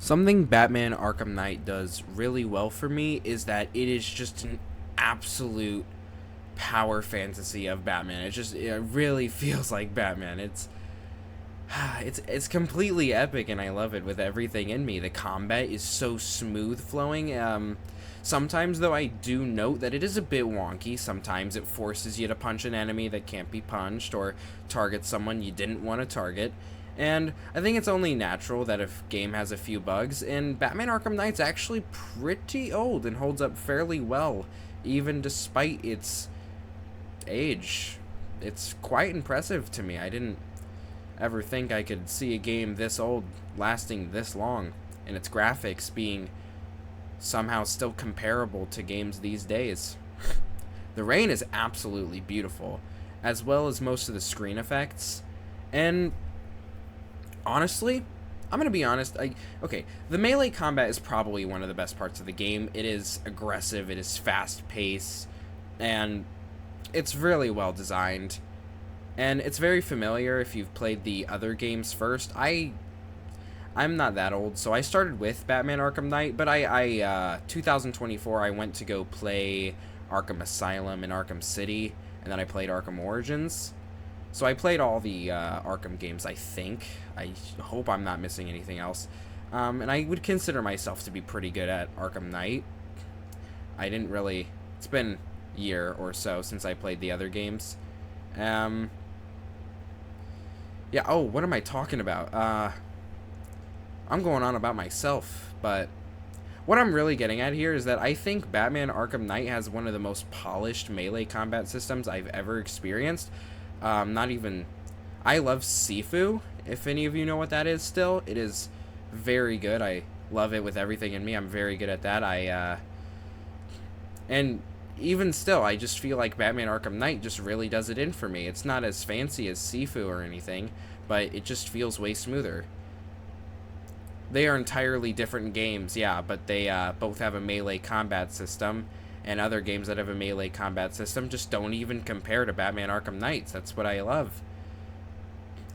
Something Batman Arkham Knight does really well for me is that it is just an absolute power fantasy of Batman. It really feels like Batman. It's completely epic, and I love it with everything in me. The combat is so smooth flowing. Sometimes though I do note that it is a bit wonky. Sometimes it forces you to punch an enemy that can't be punched or target someone you didn't want to target. And I think it's only natural that a game has a few bugs, and Batman Arkham Knight's actually pretty old and holds up fairly well, even despite its age. It's quite impressive to me. I didn't ever think I could see a game this old lasting this long, and its graphics being somehow still comparable to games these days. The rain is absolutely beautiful, as well as most of the screen effects, and honestly, I'm gonna be honest. Okay, the melee combat is probably one of the best parts of the game. It is aggressive, it is fast paced, and it's really well designed. And it's very familiar if you've played the other games first. I'm not that old, so I started with Batman Arkham Knight, but 2024 I went to go play Arkham Asylum and Arkham City, and then I played Arkham Origins. So I played all the Arkham games, I think. I hope I'm not missing anything else. And I would consider myself to be pretty good at Arkham Knight. It's been a year or so since I played the other games. Yeah, oh, what am I talking about? I'm going on about myself, but what I'm really getting at here is that I think Batman Arkham Knight has one of the most polished melee combat systems I've ever experienced. I love Sifu, if any of you know what that is still. It is very good. I love it with everything in me. I'm very good at that. And even still, I just feel like Batman Arkham Knight just really does it in for me. It's not as fancy as Sifu or anything, but it just feels way smoother. They are entirely different games, yeah, but they both have a melee combat system, and other games that have a melee combat system just don't even compare to Batman Arkham Knight. That's what I love.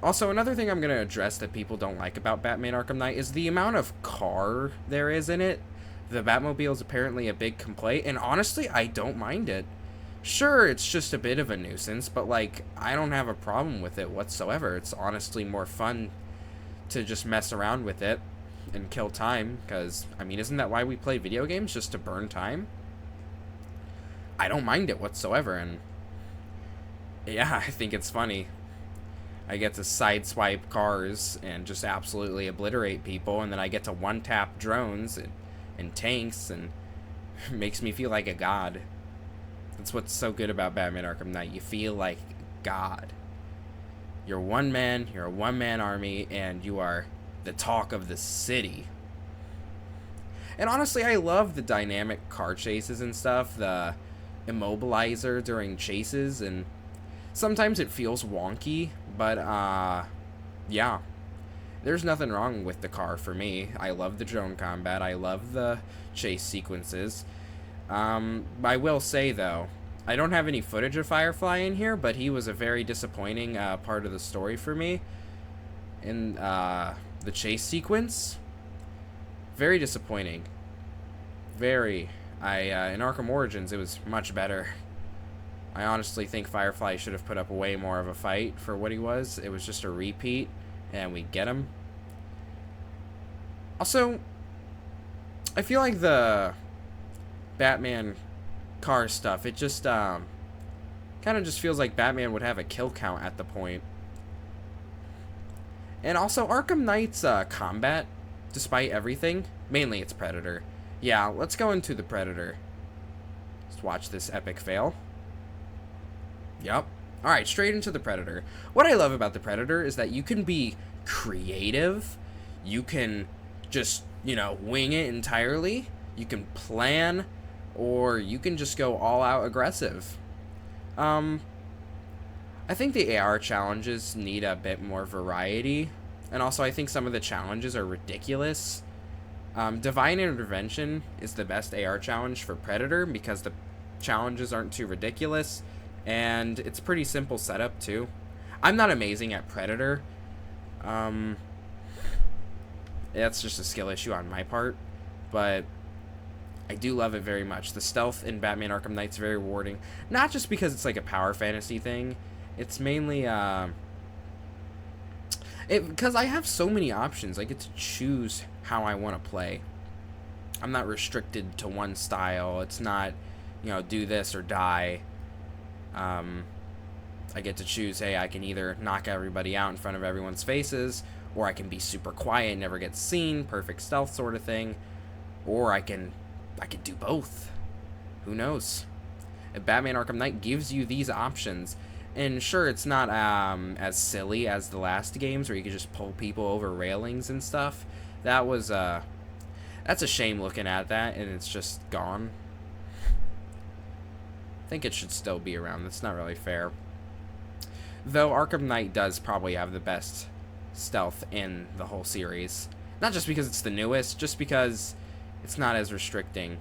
Also, another thing I'm going to address that people don't like about Batman Arkham Knight is the amount of car there is in it. The Batmobile is apparently a big complaint, and honestly, I don't mind it. Sure, it's just a bit of a nuisance, but like, I don't have a problem with it whatsoever. It's honestly more fun to just mess around with it and kill time, because, I mean, isn't that why we play video games? Just to burn time? I don't mind it whatsoever, and yeah, I think it's funny. I get to sideswipe cars and just absolutely obliterate people, and then I get to one-tap drones and tanks, and it makes me feel like a god. That's what's so good about Batman Arkham Knight. You feel like God. You're one man, you're a one-man army, and you are the talk of the city. And honestly, I love the dynamic car chases and stuff, the immobilizer during chases, and sometimes it feels wonky, but yeah, there's nothing wrong with the car for me. I love the drone combat, I love the chase sequences. I will say though, I don't have any footage of Firefly in here, but he was a very disappointing part of the story for me in the chase sequence. Very disappointing. Very. In Arkham Origins, it was much better. I honestly think Firefly should have put up way more of a fight for what he was. It was just a repeat, and we get him. Also, I feel like the Batman car stuff, it just kind of just feels like Batman would have a kill count at the point. And also, Arkham Knight's combat, despite everything, mainly it's Predator. Yeah, let's go into the Predator. Let's watch this epic fail. Yep. Alright, straight into the Predator. What I love about the Predator is that you can be creative. You can just, wing it entirely. You can plan, or you can just go all out aggressive. I think the AR challenges need a bit more variety, and also I think some of the challenges are ridiculous. Divine Intervention is the best AR challenge for Predator because the challenges aren't too ridiculous, and it's pretty simple setup too. I'm not amazing at Predator, That's just a skill issue on my part, but I do love it very much. The stealth in Batman Arkham Knight's very rewarding. Not just because it's like a power fantasy thing. It's mainly, because I have so many options. I get to choose how I want to play. I'm not restricted to one style. It's not, do this or die. I get to choose, hey, I can either knock everybody out in front of everyone's faces, or I can be super quiet, never get seen, perfect stealth sort of thing, or I can do both. Who knows? Batman Arkham Knight gives you these options, and sure, it's not as silly as the last games where you could just pull people over railings and stuff. That was that's a shame looking at that, and it's just gone. I think it should still be around. That's not really fair. Though Arkham Knight does probably have the best stealth in the whole series. Not just because it's the newest, just because it's not as restricting.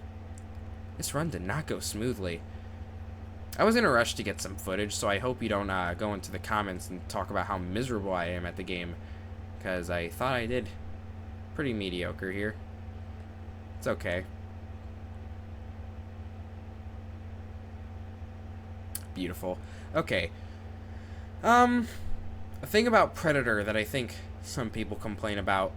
This run did not go smoothly. I was in a rush to get some footage, so I hope you don't go into the comments and talk about how miserable I am at the game, because I thought I did pretty mediocre here. It's okay. Beautiful. Okay. A thing about Predator that I think some people complain about,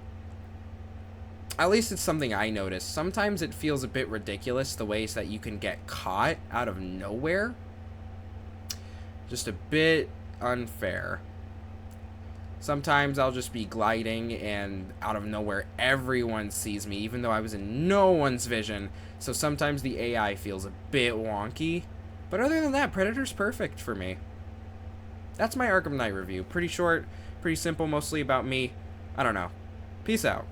at least it's something I noticed, sometimes it feels a bit ridiculous the ways that you can get caught out of nowhere. Just a bit unfair. Sometimes I'll just be gliding and out of nowhere everyone sees me, even though I was in no one's vision. So sometimes the AI feels a bit wonky. But other than that, Predator's perfect for me. That's my Arkham Knight review. Pretty short, pretty simple, mostly about me. I don't know. Peace out.